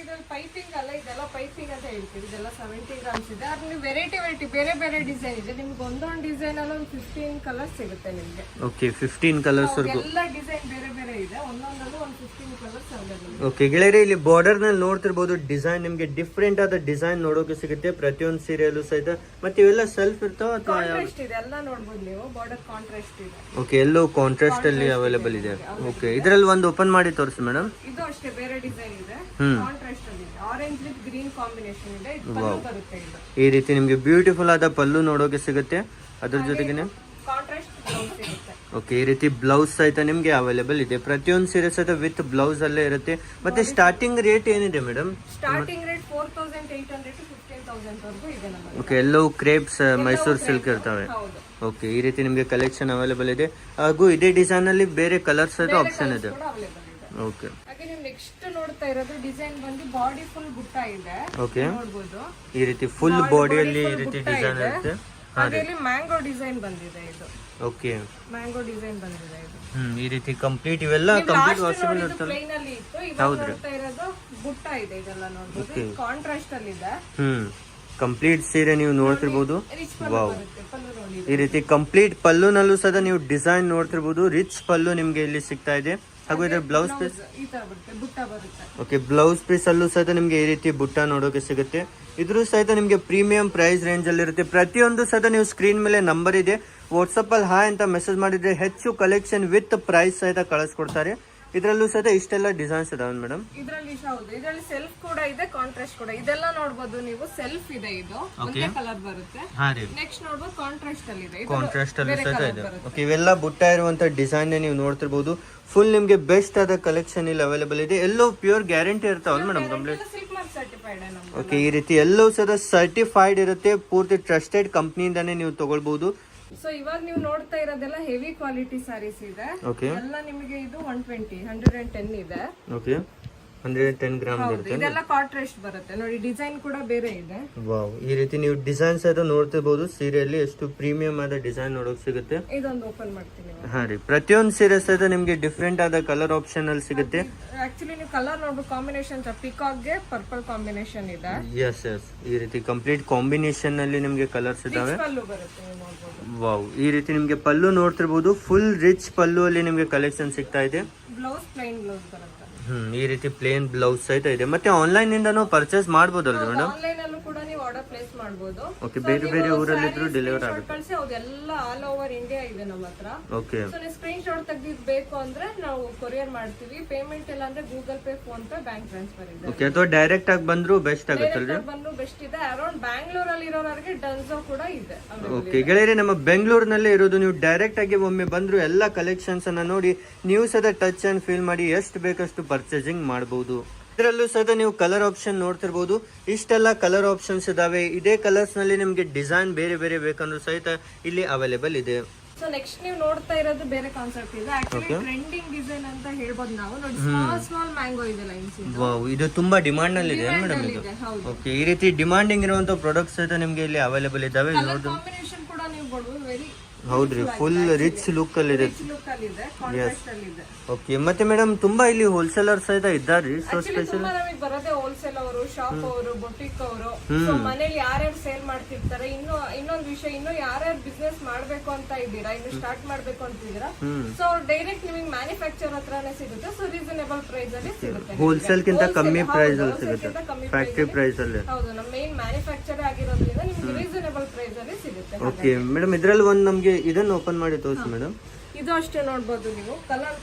ಪೈಪಿಂಗ್ ಅಲ್ಲ, ಇದೆಲ್ಲ ಪೈಪಿಂಗ್ ಅಂತ ಹೇಳ್ತೀವಿ. ಇದೆಲ್ಲ 70 ಗ್ರಾಮ್ಸ್ ಇದೆ. ಅದು ನೀವು ವೆರೈಟಿ ಬೇರೆ ಡಿಸೈನ್ ಇದೆ. ನಿಮ್ಗೆ ಒಂದೊಂದು ಡಿಸೈನ್ ಅಲ್ಲಿ ಒಂದು 15 ಕಲರ್ಸ್ ಸಿಗುತ್ತೆ ನಿಮ್ಗೆ.
ಓಕೆ, 15 ಕಲರ್ಸ್ ವರೆಗೂ
ಎಲ್ಲ ಡಿಸೈನ್ ಬೇರೆ ಇದೆ. ಒಂದೊಂದಲ್ಲೂ ಒಂದು 15 ಕಲರ್ಸ್ ಅವೈಲೇಬಲ್.
ಓಕೆ ಗೆಳೆಯರೆ, ಇಲ್ಲಿ ಬಾರ್ಡರ್ ನಲ್ಲಿ ನೋಡ್ತಿರ್ಬೋದು ಡಿಸೈನ್. ನಿಮ್ಗೆ ಡಿಫ್ರೆಂಟ್ ಆದ ಡಿಸೈನ್ ನೋಡೋಕೆ ಸಿಗುತ್ತೆ ಪ್ರತಿಯೊಂದು ಸೀರೆಯಲ್ಲೂ ಸಹಿತ. ಮತ್ತೆ ಇವೆಲ್ಲ ಸೆಲ್ಫ್ ಇರ್ತಾವ ಅಥವಾ
ಇದೆ? ಎಲ್ಲ ನೋಡಬಹುದು ನೀವು. ಬಾರ್ಡರ್ ಕಾಂಟ್ರಾಸ್ಟ್ ಇದೆ.
ಓಕೆ, ಎಲ್ಲೋ ಕಾಂಟ್ರಾಸ್ಟ್ ಅಲ್ಲಿ ಅವೈಲೇಬಲ್ ಇದೆ. ಓಕೆ, ಇದರಲ್ಲಿ ಒಂದು ಓಪನ್ ಮಾಡಿ ತೋರಿಸಿ ಮೇಡಮ್.
ಇದು ಅಷ್ಟೇ ಬೇರೆ ಡಿಸೈನ್ ಇದೆ, ಕಾಂಟ್ರಾಸ್ಟ್ ಅಲ್ಲಿ ಇದೆ. ಆರೆಂಜ್ ವಿತ್ ಗ್ರೀನ್ ಕಾಂಬಿನೇಷನ್ ಇದೆ. ಇದು ಪಲ್ಲು ಬರುತ್ತೆ. ಇದು
ಈ ರೀತಿ ನಿಮ್ಗೆ ಬ್ಯೂಟಿಫುಲ್ ಆದ ಪಲ್ಲು ನೋಡೋಕೆ ಸಿಗುತ್ತೆ. ಅದ್ರ ಜೊತೆಗೆ
ಕಾಂಟ್ರಾಸ್ಟ್ ಬ್ಲೌಸ್ ಇರುತ್ತೆ.
ಓಕೆ, ಈ ರೀತಿ ಬ್ಲೌಸ್ ಸಹಿತ ನಿಮ್ಗೆ ಅವೈಲೇಬಲ್ ಇದೆ. ಪ್ರತಿಯೊಂದು ಸೀರೆ ಸಹಿತ ವಿತ್ ಬ್ಲೌಸ್ ಅಲ್ಲೇ ಇರುತ್ತೆ. ಮತ್ತೆ ಸ್ಟಾರ್ಟಿಂಗ್ ರೇಟ್ ಏನಿದೆ ಮೇಡಮ್?
ಸ್ಟಾರ್ಟಿಂಗ್ ರೇಟ್ 4800 to 15000 ವರೆಗೂ ಇದೆ ನಮಗೆ.
ಓಕೆ, ಎಲ್ಲವೂ ಕ್ರೇಪ್ಸ್ ಮೈಸೂರು ಸಿಲ್ಕ್ ಇರ್ತವೆ. ಓಕೆ, ಈ ರೀತಿ ನಿಮ್ಗೆ ಕಲೆಕ್ಷನ್ ಅವೈಲೇಬಲ್ ಇದೆ. ಹಾಗೂ ಇದೇ ಡಿಸೈನ್ ಅಲ್ಲಿ ಬೇರೆ ಕಲರ್ಸ್ ಸಹಿತ ಆಪ್ಷನ್ ಇದೆ. ಓಕೆ,
ಹಾಗೆ ನೀವು ನೆಕ್ಸ್ಟ್ ನೋಡ್ತಾ ಇರೋದು ಡಿಸೈನ್ ಬಂದು ಬಾಡಿ ಫುಲ್ ಬುಟ್ಟ ಇದೆ.
ಓಕೆ,
ನೋಡಬಹುದು
ಈ ರೀತಿ ಫುಲ್ ಬಾಡಿಯಲ್ಲಿ ಈ ರೀತಿ ಡಿಸೈನ್ ಇರುತ್ತೆ.
ಹಾಗೆ ಇಲ್ಲಿ ಮ್ಯಾಂಗೋ ಡಿಸೈನ್ ಬಂದಿದೆ ಇದು.
ಓಕೆ,
ಮ್ಯಾಂಗೋ ಡಿಸೈನ್ ಬಂದಿದೆ ಇದು.
ಈ ರೀತಿ ಕಂಪ್ಲೀಟ್ ಇವೆಲ್ಲ ಕಂಪ್ಲೀಟ್ ವಾಷಬಲ್ ಇರ್ತಲ್ಲ.
ಪ್ಲೇನ್ ಅಲ್ಲಿ ಇತ್ತು, ಇವಾಗ ನೋಡ್ತಾ ಇರೋದು ಬುಟ್ಟ ಇದೆ. ಇದೆಲ್ಲ ನೋಡ್ಬೋದು ಕಾಂಟ್ರಾಸ್ಟ್ ಅಲ್ಲಿ ಇದೆ.
ಕಂಪ್ಲೀಟ್ ಸೀರೆ ನೀವು ನೋಡ್ತಿರ್ಬೋದು. ವಾವ್,
ಪಲ್ಲು ನೋಡಿ
ಈ ರೀತಿ ಕಂಪ್ಲೀಟ್ ಪಲ್ಲುನಲ್ಲೂ ಸಹ ನೀವು ಡಿಸೈನ್ ನೋಡ್ತಿರ್ಬೋದು. ರಿಚ್ ಪಲ್ಲು ನಿಮ್ಗೆ ಇಲ್ಲಿ ಸಿಗ್ತಾ ಇದೆ. ಹಾಗೂ ಇದರ ಬ್ಲೌಸ್ ಪೀಸ್
ಈ ತರ ಬರುತ್ತೆ, ಬುಟ್ಟ ಬರುತ್ತೆ.
ಓಕೆ, ಬ್ಲೌಸ್ ಪೀಸ್ ಅಲ್ಲೂ ಸಹಿತ ನಿಮ್ಗೆ ಈ ರೀತಿ ಬುಟ್ಟ ನೋಡೋಕೆ ಸಿಗುತ್ತೆ. ಇದ್ರೂ ಸಹಿತ ನಿಮ್ಗೆ ಪ್ರೀಮಿಯಂ ಪ್ರೈಸ್ ರೇಂಜ್ ಅಲ್ಲಿ ಇರುತ್ತೆ. ಪ್ರತಿಯೊಂದು ಸಹಿತ ನೀವು ಸ್ಕ್ರೀನ್ ಮೇಲೆ ನಂಬರ್ ಇದೆ, ವಾಟ್ಸಪ್ ಅಲ್ಲಿ ಹಾಯ್ ಅಂತ ಮೆಸೇಜ್ ಮಾಡಿದ್ರೆ ಹೆಚ್ಚು ಕಲೆಕ್ಷನ್ ವಿತ್ ಪ್ರೈಸ್ ಸಹಿತ ಕಳಿಸ್ಕೊಡ್ತಾರೆ. ಇದರಲ್ಲೂ ಸಹಿತ ಇಷ್ಟೆಲ್ಲ ಡಿಸೈನ್ಸ್ ಇದಾವೆ ಮೇಡಮ್.
ಇದರಲ್ಲಿ ಹೌದು, ಇದರಲ್ಲಿ ಸೆಲ್ಫ್ ಕೂಡ ಇದೆ, ಕಾಂಟ್ರಾಸ್ಟ್ ಕೂಡ. ಇದೆಲ್ಲ ನೋಡಬಹುದು ನೀವು, ಸೆಲ್ಫ್ ಇದೆ, ಇದು ಒಂದೇ ಕಲರ್ ಬರುತ್ತೆ. ನೆಕ್ಸ್ಟ್ ನೋಡಬಹುದು ಕಾಂಟ್ರಾಸ್ಟ್ ಅಲ್ಲಿ ಇದೆ,
ಕಾಂಟ್ರಾಸ್ಟ್ ಅಲ್ಲಿ ಸಹಿತ ಇದೆ. ಓಕೆ, ಇವೆಲ್ಲ ಬುಟ್ಟ ಇರುವಂತ ಡಿಸೈನ್ ನೀವು ನೋಡ್ತಿರ್ಬೋದು. ಫುಲ್ ನಿಮ್ಗೆ ಬೆಸ್ಟ್ ಆದ ಕಲೆಕ್ಷನ್ ಇಲ್ಲಿ ಅವೈಲೇಬಲ್ ಇದೆ. ಎಲ್ಲೋ ಪ್ಯೂರ್ ಗ್ಯಾರಂಟಿ ಇರ್ತಾವಲ್ಲ madam complete.
Silk mark certified ನಮ್ದು.
ಓಕೆ, ಈ ರೀತಿ ಎಲ್ಲವೂ ಸಹಿತ ಸರ್ಟಿಫೈಡ್ ಇರುತ್ತೆ. ಪೂರ್ತಿ ಟ್ರಸ್ಟೆಡ್ ಕಂಪ್ನಿಯಿಂದಾನೇ ನೀವು ತಗೊಳ್ಬಹುದು.
ಸೊ ಇವಾಗ ನೀವು ನೋಡ್ತಾ ಇರೋದೆಲ್ಲ ಹೆವಿ ಕ್ವಾಲಿಟಿ ಸಾರೀಸ್ ಇದೆ.
ಓಕೆ,
ಎಲ್ಲ ನಿಮಗೆ ಇದು 110 ಇದೆ.
ಓಕೆ, 110 ಗ್ರಾಮ್ ಇರುತ್ತೆ.
ಇದೆಲ್ಲ ಕಾಂಟ್ರಾಸ್ಟ್ ಬರುತ್ತೆ ನೋಡಿ, ಡಿಸೈನ್ ಕೂಡ ಬೇರೆ ಇದೆ.
ವಾವ್, ಈ ರೀತಿ ನೀವು ಡಿಸೈನ್ಸ್ ಸಹಿತ ನೋಡ್ತಿರ್ಬೋದು. ಸೀರೆಯಲ್ಲಿ ಎಷ್ಟು ಪ್ರೀಮಿಯಂ ಆದ ಡಿಸೈನ್ ನೋಡೋಕೆ ಸಿಗುತ್ತೆ.
ಇದೊಂದು ಓಪನ್ ಮಾಡ್ತೀನಿ.
ಹಾ ರೀ, ಪ್ರತಿಯೊಂದು ಸೀರೆ ಸಹಿತ ನಿಮ್ಗೆ ಡಿಫ್ರೆಂಟ್ ಆದ ಕಲರ್ ಆಪ್ಷನ್ ಅಲ್ಲಿ ಸಿಗುತ್ತೆ.
ಆಕ್ಚುಲಿ ನೀವು ಕಲರ್ ನೋಡ್ಬೇಕು, ಕಾಂಬಿನೇಷನ್ ಪಿಕಾಕ್ ಗೆ ಪರ್ಪಲ್ ಕಾಂಬಿನೇಷನ್ ಇದೆ.
ಎಸ್, ಈ ರೀತಿ ಕಂಪ್ಲೀಟ್ ಕಾಂಬಿನೇಷನ್ ಅಲ್ಲಿ ನಿಮ್ಗೆ ಕಲರ್ಸ್ ಇದಾವೆ.
ಪಲ್ಲು ಬರುತ್ತೆ, ನೀವು ನೋಡ್ಬೋದು.
ವಾವ್, ಈ ರೀತಿ ನಿಮ್ಗೆ ಪಲ್ಲು ನೋಡ್ತಿರ್ಬೋದು. ಫುಲ್ ರಿಚ್ ಪಲ್ಲು ಅಲ್ಲಿ ನಿಮ್ಗೆ ಕಲೆಕ್ಷನ್ ಸಿಗ್ತಾ ಇದೆ.
ಬ್ಲೌಸ್ ಪ್ಲೈನ್ ಬ್ಲೌಸ್ ಬರುತ್ತೆ.
ಈ ರೀತಿ ಪ್ಲೇನ್ ಬ್ಲೌಸ್ ಸಹಿತ ಇದೆ. ಮತ್ತೆ ಆನ್ಲೈನ್ ಇಂದನೂ ಪರ್ಚೇಸ್ ಮಾಡಬಹುದಲ್ರಿ ಮೇಡಮ್?
ಆನ್ಲೈನ್ ಅಲ್ಲೂ ಕೂಡ ನೀವು ಆರ್ಡರ್ ಪ್ಲೇಸ್ ಮಾಡಬಹುದು.
ಓಕೆ, ಬೇರೆ ಬೇರೆ ಊರಲ್ಲಿ ಇದ್ರೂ ಡೆಲಿವರ್ ಆಗುತ್ತೆ.
ಕಳಿಸಿ, ಅದೆಲ್ಲ ಆಲ್ ಓವರ್ ಇಂಡಿಯಾ ಇದೆ ನಮ್ಮ ಹತ್ರ.
ಓಕೆ,
ಸೊ ನೀವು ಸ್ಕ್ರೀನ್ ಶಾಟ್ ತೆಗೆದು ಬೇಕು ಅಂದ್ರೆ ನಾವು ಕೊರಿಯರ್ ಮಾಡ್ತೀವಿ. ಪೇಮೆಂಟ್ ಇಲ್ಲ ಅಂದ್ರೆ Google pay, phone pay, bank transfer ಇದೆ.
ಓಕೆ, ಅಥವಾ ಡೈರೆಕ್ಟ್ ಆಗಿ ಬಂದ್ರು ಬೆಸ್ಟ್ ಆಗುತ್ತಲ್ರಿ?
ಬಂದು ಬೆಸ್ಟ್ ಇದೆ. ಅರೌಂಡ್ ಬ್ಯಾಂಗ್ಳೂರಲ್ಲಿ ಇರೋರಿಗೆ ಡನ್ಸೋ ಕೂಡ ಇದೆ.
ಓಕೆ ಗೆಳೆಯರೆ, ನಮ್ಮ ಬೆಂಗಳೂರಿನಲ್ಲೇ ಇರೋದು. ನೀವು ಡೈರೆಕ್ಟ್ ಆಗಿ ಒಮ್ಮೆ ಬಂದ್ರು ಎಲ್ಲ ಕಲೆಕ್ಷನ್ಸ್ ಅನ್ನ ನೋಡಿ ನೀವು ಸದ ಟಚ್ ಅಂಡ್ ಫೀಲ್ ಮಾಡಿ ಎಷ್ಟು ಬೇಕಷ್ಟು ಪರ್ಚೇಸಿಂಗ್ ಮಾಡಬಹುದು. ಇದರಲ್ಲೂ ಸಹ ನೀವು ಕಲರ್ ಆಪ್ಷನ್ ನೋಡ್ತಿರ್ಬೋದು. ಇಷ್ಟೆಲ್ಲ ಕಲರ್ ಆಪ್ಷನ್ಸ್ ಇದಾವೆ. ಇದೇ ಕಲರ್ಸ್ ನಲ್ಲಿ ನಿಮ್ಗೆ ಡಿಸೈನ್ ಬೇರೆ ಬೇರೆ ಬೇಕಂದ್ರೂ ಸಹಿತ ಇಲ್ಲಿ ಅವೈಲೇಬಲ್ ಇದೆ.
ಸೊ ನೆಕ್ಸ್ಟ್ ನೀವು ನೋಡ್ತಾ ಇರೋದು ಬೇರೆ ಕಾನ್ಸೆಪ್ಟ್ ಇದೆ. ಆಕ್ಚುಲಿ ಟ್ರೆಂಡಿಂಗ್ ಡಿಸೈನ್ ಅಂತ ಹೇಳ್ಬೋದು ನಾವು. ನೋಡಿ, ಸ್ಮಾಲ್ ಮ್ಯಾಂಗೋ ಇದೆ ಲೈನ್ಸ್.
ವಾವ್, ಇದು ತುಂಬಾ ಡಿಮಾಂಡ್ ನಲ್ಲಿ ಇದೆ ಮೇಡಮ್ ಇದು. ಓಕೆ, ಈ ರೀತಿ ಡಿಮಾಂಡಿಂಗ್ ಇರುವಂತ ಪ್ರಾಡಕ್ಟ್ಸ್ ಸಹಿತ ನಿಮ್ಗೆ ಇಲ್ಲಿ ಅವೈಲೇಬಲ್ ಇದಾವೆ.
ಕಾಂಬಿನೇಷನ್ ಕೂಡ ನೀವು ನೋಡಬಹುದು, ವೆರಿ
ಹೌದ್ರಿ, ಫುಲ್ ರಿಚ್ ಲುಕ್ ಅಲ್ಲಿ ಇದೆ. ಓಕೆ, ಮತ್ತೆ ಮೇಡಮ್ ತುಂಬಾ ಇಲ್ಲಿ ಹೋಲ್ಸೇಲರ್ ಸಹಿತ ಇದ್ದಾರೆ. ಸೊ ಸ್ಪೆಷಲ್
ನಮಗೆ ಬರೋದೇ ಹೋಲ್ಸೇಲ್ ಅವರು, ಶಾಪ್ ಅವರು, ಬೊಟಿಕ್ ಅವರು. ಸೊ ಮನೇಲಿ ಯಾರ್ಯಾರು ಸೇಲ್ ಮಾಡ್ತಿರ್ತಾರೆ. ಇನ್ನೊಂದು ವಿಷಯ, ಇನ್ನು ಯಾರ್ಯಾರು ಬಿಸ್ನೆಸ್ ಮಾಡ್ಬೇಕು ಅಂತ ಇದ್ದೀರಾ, ಇನ್ನು ಸ್ಟಾರ್ಟ್ ಮಾಡ್ಬೇಕು ಅಂತಿದ್ದೀರಾ, ಸೊ ಡೈರೆಕ್ಟ್ ನಿಮಗೆ ಮ್ಯಾನುಫ್ಯಾಕ್ಚರ್ ಹತ್ರನೇ ಸಿಗುತ್ತೆ. ಸೊ ರೀಸನೇಬಲ್ ಪ್ರೈಸ್ ಅಲ್ಲಿ ಸಿಗುತ್ತೆ.
ಹೋಲ್ಸೇಲ್ ಗಿಂತ ಕಮ್ಮಿ ಪ್ರೈಸ್ ಅಲ್ಲಿ ಸಿಗುತ್ತೆ, ಫ್ಯಾಕ್ಟರಿ ಪ್ರೈಸ್ ಅಲ್ಲಿ.
ಹೌದು, ನಮ್ಮ ಮೇನ್ ಮ್ಯಾನುಫ್ಯಾಕ್ಚರ್ ಆಗಿರೋದ್ರಿಂದ ನಿಮ್ಗೆ ರೀಸನೇಬಲ್ ಪ್ರೈಸ್ ಅಲ್ಲಿ ಸಿಗುತ್ತೆ.
ಓಕೆ ಮೇಡಮ್, ಇದ್ರಲ್ಲಿ ಒಂದು ನಮ್ಗೆ ಇದನ್ನ ಓಪನ್ ಮಾಡಿ ತೋರಿಸಿ ಮೇಡಮ್.
ಇದು ಅಷ್ಟೇ ನೋಡ್ಬೋದು ನೀವು, ಕಲರ್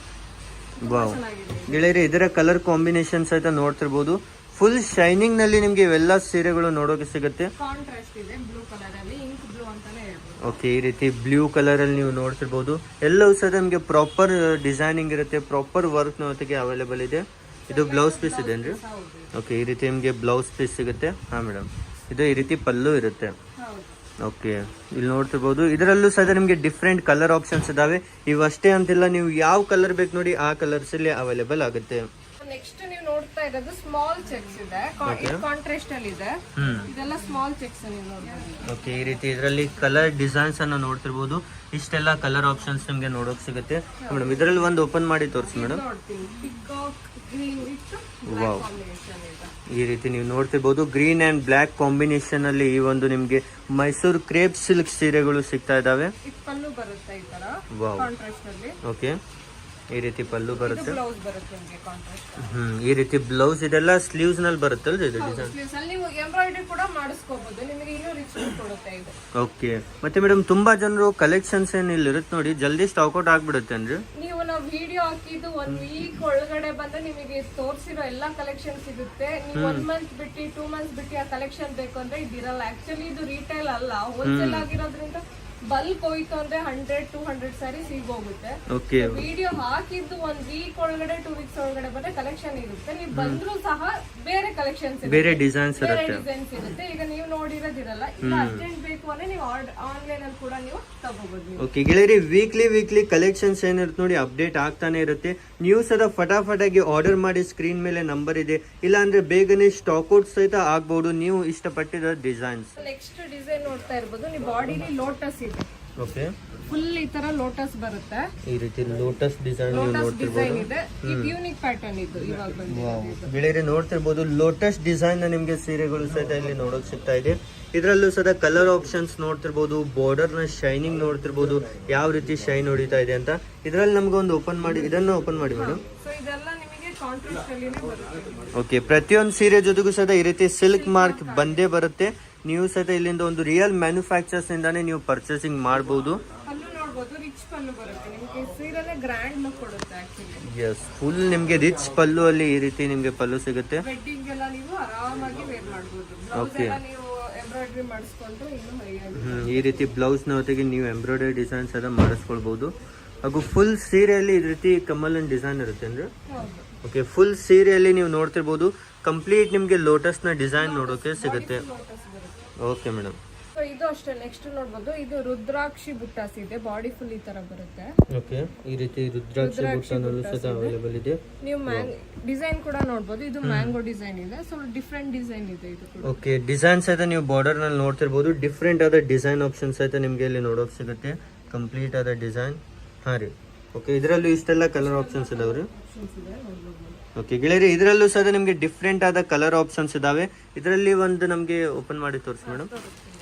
ವಾವ್ ಗೆಳೆಯರೆ, ಇದರ ಕಲರ್ ಕಾಂಬಿನೇಷನ್ ಸಹಿತ ನೋಡ್ತಿರ್ಬೋದು. ಫುಲ್ ಶೈನಿಂಗ್ ನಲ್ಲಿ ನಿಮ್ಗೆ ಇವೆಲ್ಲ ಸೀರೆಗಳು ನೋಡೋಕೆ ಸಿಗುತ್ತೆ.
ಕಾಂಟ್ರಾಸ್ಟ್ ಇದೆ, ಬ್ಲೂ ಕಲರ್ ಅಲ್ಲಿ, ಇಂಕ್ ಬ್ಲೂ ಅಂತಾನೆ ಹೇಳ್ಬೋದು.
ಓಕೆ, ಈ ರೀತಿ ಬ್ಲೂ ಕಲರ್ ಅಲ್ಲಿ ನೀವು ನೋಡ್ತಿರ್ಬೋದು. ಎಲ್ಲವೂ ಸಹ ನಿಮ್ಗೆ ಪ್ರಾಪರ್ ಡಿಸೈನಿಂಗ್ ಇರುತ್ತೆ, ಪ್ರಾಪರ್ ವರ್ಕ್ ನೊತ್ತಿಗೆ ಅವೈಲೇಬಲ್ ಇದೆ. ಇದು ಬ್ಲೌಸ್ ಪೀಸ್ ಇದೆನ್ರಿ? ಓಕೆ, ಈ ರೀತಿ ನಿಮ್ಗೆ ಬ್ಲೌಸ್ ಪೀಸ್ ಸಿಗುತ್ತೆ. ಹಾ ಮೇಡಮ್, ಇದು ಈ ರೀತಿ ಪಲ್ಲು ಇರುತ್ತೆ. ಓಕೆ, ಇಲ್ಲಿ ನೋಡ್ತಿರ್ಬೋದು. ಇದರಲ್ಲೂ ಸಹ ನಿಮ್ಗೆ ಡಿಫ್ರೆಂಟ್ ಕಲರ್ ಆಪ್ಷನ್ಸ್ ಇದಾವೆ. ಇವಷ್ಟೇ ಅಂತಿಲ್ಲ, ನೀವು ಯಾವ ಕಲರ್ ಬೇಕು ನೋಡಿ ಆ ಕಲರ್ಸ್ ಇಲ್ಲಿ ಅವೈಲೇಬಲ್ ಆಗುತ್ತೆ.
ನೆಕ್ಸ್ಟ್ ನೀವು ನೋಡ್ತಾ ಇರೋದು ಸ್ಮಾಲ್ ಚೆಕ್ಸ್ ಇದೆ, ಕಾಂಟ್ರಾಸ್ಟ್ ಅಲ್ಲಿ ಇದೆ. ಇದೆಲ್ಲ ಸ್ಮಾಲ್ ಚೆಕ್ಸ್ ನೀವು ನೋಡ್ಬೋದು.
ಓಕೆ, ಈ ರೀತಿ ಇದರಲ್ಲಿ ಕಲರ್ ಡಿಸೈನ್ಸ್ ಅನ್ನ ನೋಡ್ತಿರ್ಬೋದು. ಇಷ್ಟೆಲ್ಲ ಕಲರ್ ಆಪ್ಷನ್ಸ್ ನಿಮ್ಗೆ ನೋಡೋಕೆ ಸಿಗುತ್ತೆ ಮೇಡಮ್. ಇದರಲ್ಲಿ ಒಂದು ಓಪನ್ ಮಾಡಿ ತೋರಿಸಿ ಮೇಡಮ್. ವಾವ್, ಈ ರೀತಿ ನೀವು ನೋಡ್ತಿರ್ಬೋದು. ಗ್ರೀನ್ ಅಂಡ್ ಬ್ಲಾಕ್ ಕಾಂಬಿನೇಷನ್ ಅಲ್ಲಿ ಈ ಒಂದು ನಿಮ್ಗೆ ಮೈಸೂರು ಕ್ರೇಪ್ ಸಿಲ್ಕ್ ಸೀರೆಗಳು ಸಿಗ್ತಾ ಇದಾವೆ.
ಪಲ್ಲು ಬರುತ್ತೆ ಈ ತರ ಕಾಂಟ್ರಾಸ್ಟ್ ಅಲ್ಲಿ.
ಓಕೆ, ಈ ರೀತಿ ಪಲ್ಲು ಬರುತ್ತೆ.
ಬ್ಲೌಸ್ ಬರುತ್ತೆ ನಿಮಗೆ ಕಾಂಟ್ರಾಸ್ಟ್.
ಈ ರೀತಿ ಬ್ಲೌಸ್. ಇದೆಲ್ಲ ಸ್ಲೀವ್ಸ್ ನಲ್ಲಿ ಬರುತ್ತಲ್ಲ ಇದು ಡಿಸೈನ್?
ಸ್ಲೀವ್ಸ್ ಅಲ್ಲಿ ನೀವು ಎಂಬ್ರಾಯ್ಡರಿ ಕೂಡ ಮಾಡಿಸ್ಕೋಬಹುದು, ನಿಮಗೆ ಇನ್ನೂ ರಿಚ್ ಲುಕ್ ಕೊಡುತ್ತೆ ಇದು.
ಓಕೆ, ಮತ್ತೆ ಮೇಡಮ್ ತುಂಬಾ ಜನರು ಕಲೆಕ್ಷನ್ಸ್ ಏನ್ ಇಲ್ಲಿ ಇರುತ್ತೆ ನೋಡಿ, ಜಲ್ದಿ ಸ್ಟಾಕ್ ಔಟ್ ಆಗ್ಬಿಡುತ್ತೆ ಅಂದ್ರೆ
ನೀವು ನಾವು ವಿಡಿಯೋ ಹಾಕಿದ್ದು 1 ವೀಕ್ ಒಳಗಡೆ ಬಂದ್ರೆ ನಿಮಗೆ ತೋರಿಸಿರೋ ಎಲ್ಲಾ ಕಲೆಕ್ಷನ್ ಸಿಗುತ್ತೆ. ನೀವು 1 ಮಂತ್ ಬಿಟ್ಟು 2 ಮಂತ್ಸ್ ಬಿಟ್ಟು ಆ ಕಲೆಕ್ಷನ್ ಬೇಕು ಅಂದ್ರೆ ಇದಿರಲ್ಲ. ಆಕ್ಚುಲಿ ಇದು ರಿಟೇಲ್ ಅಲ್ಲ, ಹೋಲ್ಸೇಲ್ ಆಗಿರೋದ್ರಿಂದ ಬಲ್ಕ್ ಹೋಯ್ತು ಅಂದ್ರೆ 100-200 ಸ್ಯಾರೀಸ್ ಈಗ ಹೋಗುತ್ತೆ.
ಓಕೆ
ವಿಡಿಯೋ ಹಾಕಿದ್ದು 1 ವೀಕ್ ಒಳಗಡೆ 2 ವೀಕ್ಸ್ ಒಳಗಡೆ ಬಂದ್ರೆ ಕಲೆಕ್ಷನ್ ಇರುತ್ತೆ. ನೀವು ಬಂದ್ರು ಸಹ ಬೇರೆ ಕಲೆಕ್ಷನ್ಸ್
ಬೇರೆ ಡಿಸೈನ್ಸ್
ಬೇರೆ
ಇರುತ್ತೆ.
ಡಿಸೈನ್ಸ್ ಇರುತ್ತೆ. ಈಗ ನೀವು ನೋಡಿರೋದಿರಲ್ಲ, ಇಲ್ಲ ಅರ್ಜೆಂಟ್ ಬೇಕು ಅಂದ್ರೆ ನೀವು ಆನ್ಲೈನ್ ಅಲ್ಲಿ ಕೂಡ ನೀವು ತಗೋಬಹುದು ನೀವು.
ಓಕೆ ಗೆಳೆಯರಿ, ವೀಕ್ಲಿ ಕಲೆಕ್ಷನ್ಸ್ ಏನಿರುತ್ತೆ ನೋಡಿ ಅಪ್ಡೇಟ್ ಆಗ್ತಾನೆ ಇರುತ್ತೆ. ನೀವು ಸದ ಫಟಾಫಟಾಗಿ ಆರ್ಡರ್ ಮಾಡಿ, ಸ್ಕ್ರೀನ್ ಮೇಲೆ ನಂಬರ್ ಇದೆ, ಇಲ್ಲ ಅಂದ್ರೆ ಬೇಗನೆ ಸ್ಟಾಕ್ ಔಟ್ ಸಹಿತ ಆಗ್ಬಹುದು ನೀವು ಇಷ್ಟಪಟ್ಟಿರೋ ಡಿಸೈನ್ಸ್.
ನೆಕ್ಸ್ಟ್ ಡಿಸೈನ್ ನೋಡ್ತಾ ಇರ್ಬೋದು ನೀವು. ಬಾಡಿಲಿ ಲೋಟಸ್ ಇದೆ,
ಓಕೆ
ಫುಲ್ ಈ ತರ ಲೋಟಸ್ ಬರುತ್ತೆ.
ಈ ರೀತಿ ಲೋಟಸ್ ಡಿಸೈನ್ ನೀವು
ಲೋಟಸ್
ನೋಡ್ತಿರ್ಬೋದು.
ಡಿಸೈನ್ ಇದೆ. ಇದು ಯೂನಿಕ್ ಪ್ಯಾಟರ್ನ್ ಇದು ಇವಾಗ ಬಂದಿದೆ.
ಗೆಳೆಯರಿ ನೋಡ್ತಿರ್ಬೋದು, ಲೋಟಸ್ ಡಿಸೈನ್ ನಿಮ್ಗೆ ಸೀರೆಗಳು ಸಹಿತ ಇಲ್ಲಿ ನೋಡೋಕ್ ಸಿಗ್ತಾ ಇದೆ. ಇದರಲ್ಲೂ ಸದ ಕಲರ್ ಆಪ್ಷನ್ಸ್ ನೋಡ್ತಿರ್ಬೋದು, ಬಾರ್ಡರ್ ನ ಶೈನಿಂಗ್ ನೋಡ್ತಿರ್ಬೋದು, ಯಾವ ರೀತಿ ಶೈನ್ ಹೊಡಿತಾ ಇದೆ ಅಂತ. ಇದರಲ್ಲಿ ನಮ್ಗೆ ಒಂದು ಓಪನ್ ಮಾಡಿ, ಇದನ್ನ ಓಪನ್ ಮಾಡಿ ಮೇಡಮ್.
ಸೊ ಇದೆಲ್ಲ ನಿಮಗೆ ಕಾಂಟ್ರಾಸ್ಟ್ ಅಲ್ಲಿನೇ ಬರುತ್ತೆ.
ಓಕೆ, ಪ್ರತಿಯೊಂದು ಸೀರೆ ಜೊತೆಗೂ ಸದ ಈ ರೀತಿ ಸಿಲ್ಕ್ ಮಾರ್ಕ್ ಬಂದೇ ಬರುತ್ತೆ. ನೀವು ಸಹಿತ ಇಲ್ಲಿಂದ ಒಂದು ರಿಯಲ್ ಮ್ಯಾನುಫ್ಯಾಕ್ಚರ್ಸ್ ಇಂದಾನೆ ನೀವು ಪರ್ಚೇಸಿಂಗ್ ಮಾಡಬಹುದು.
ಪಲ್ಲು ನೋಡಬಹುದು, ರಿಚ್ ಪಲ್ಲು ಬರುತ್ತೆ ನಿಮಗೆ. ಸೀರೆನೇ ಗ್ರ್ಯಾಂಡ್ ಲುಕ್ ಕೊಡುತ್ತೆ ಆಕ್ಚುಲಿ.
ಎಸ್, ಫುಲ್ ನಿಮ್ಗೆ ರಿಚ್ ಪಲ್ಲು ಅಲ್ಲಿ ಈ ರೀತಿ ನಿಮ್ಗೆ ಪಲ್ಲು ಸಿಗುತ್ತೆ.
ವೆಡ್ಡಿಂಗ್ ಎಲ್ಲ ನೀವು ಆರಾಮಾಗಿ ವೇರ್ ಮಾಡಬಹುದು. ಬ್ಲೌಸ್ ಎಲ್ಲ ನೀವು ಎಂಬ್ರಾಯ್ಡರಿ ಮಾಡಿಸ್ಕೊಂಡು ಇನ್ನೂ ಹೈಯಾಗಿ
ಈ ರೀತಿ ಬ್ಲೌಸ್ ನ ಜೊತೆಗೆ ನೀವು ಎಂಬ್ರಾಯ್ಡರಿ ಡಿಸೈನ್ಸ್ ಎಲ್ಲ ಮಾಡಿಸ್ಕೊಳ್ಬಹುದು. ಹಾಗೂ ಫುಲ್ ಸೀರೆಯಲ್ಲಿ ಈ ರೀತಿ ಕಮಲನ್ ಡಿಸೈನ್ ಇರುತ್ತೆ ಅಂದ್ರೆ.
ಹೌದು.
ಓಕೆ, ಫುಲ್ ಸೀರೆಯಲ್ಲಿ ನೀವು ನೋಡ್ತಿರ್ಬೋದು, ಕಂಪ್ಲೀಟ್ ನಿಮ್ಗೆ ಲೋಟಸ್ ನ ಡಿಸೈನ್ ನೋಡೋಕೆ ಸಿಗುತ್ತೆ.
ಲೋಟಸ್ ಬರುತ್ತೆ.
Okay madam.
ಸೊ ಇದು ಅಷ್ಟೇ. ನೆಕ್ಸ್ಟ್ ನೋಡ್ಬೋದು, ಇದು ರುದ್ರಾಕ್ಷಿ ಬುಟ್ಟಾಸ್ ಇದೆ. ಬಾಡಿ ಫುಲ್ ಈ ತರ ಬರುತ್ತೆ.
ಓಕೆ, ಈ ರೀತಿ ರುದ್ರಾಕ್ಷಿ ಬುಟ್ಟನಲ್ಲೂ ಸಹ ಅವೈಲೇಬಲ್ ಇದೆ.
ನೀವು ಡಿಸೈನ್ ಕೂಡ ನೋಡ್ಬೋದು. ಇದು ಮ್ಯಾಂಗೋ ಡಿಸೈನ್ ಇದೆ, ಸೊ ಡಿಫ್ರೆಂಟ್ ಡಿಸೈನ್ ಇದೆ ಇದು ಕೂಡ.
ಓಕೆ, ಡಿಸೈನ್ಸ್ ಆಯ್ತಾ ನೀವು ಬಾರ್ಡರ್ ನಲ್ಲಿ ನೋಡ್ತಿರ್ಬೋದು. ಡಿಫ್ರೆಂಟ್ ಆದ ಡಿಸೈನ್ ಆಪ್ಷನ್ಸ್ ಆಯ್ತಾ ನಿಮ್ಗೆ ಇಲ್ಲಿ ನೋಡೋಕೆ ಸಿಗುತ್ತೆ. ಕಂಪ್ಲೀಟ್ ಆದ ಡಿಸೈನ್. ಹಾ ರೀ. ಓಕೆ, ಇದರಲ್ಲೂ ಇಷ್ಟೆಲ್ಲ ಕಲರ್ ಆಪ್ಷನ್ಸ್ ಇದಾವ್ರಿ. ಓಕೆ ಗೆಳೆಯರಿ, ಇದರಲ್ಲೂ ಸಹ ನಿಮ್ಗೆ ಡಿಫ್ರೆಂಟ್ ಆದ ಕಲರ್ ಆಪ್ಷನ್ಸ್ ಇದಾವೆ. ಇದರಲ್ಲಿ ಒಂದು ನಮ್ಗೆ ಓಪನ್ ಮಾಡಿ ತೋರಿಸಿ ಮೇಡಮ್.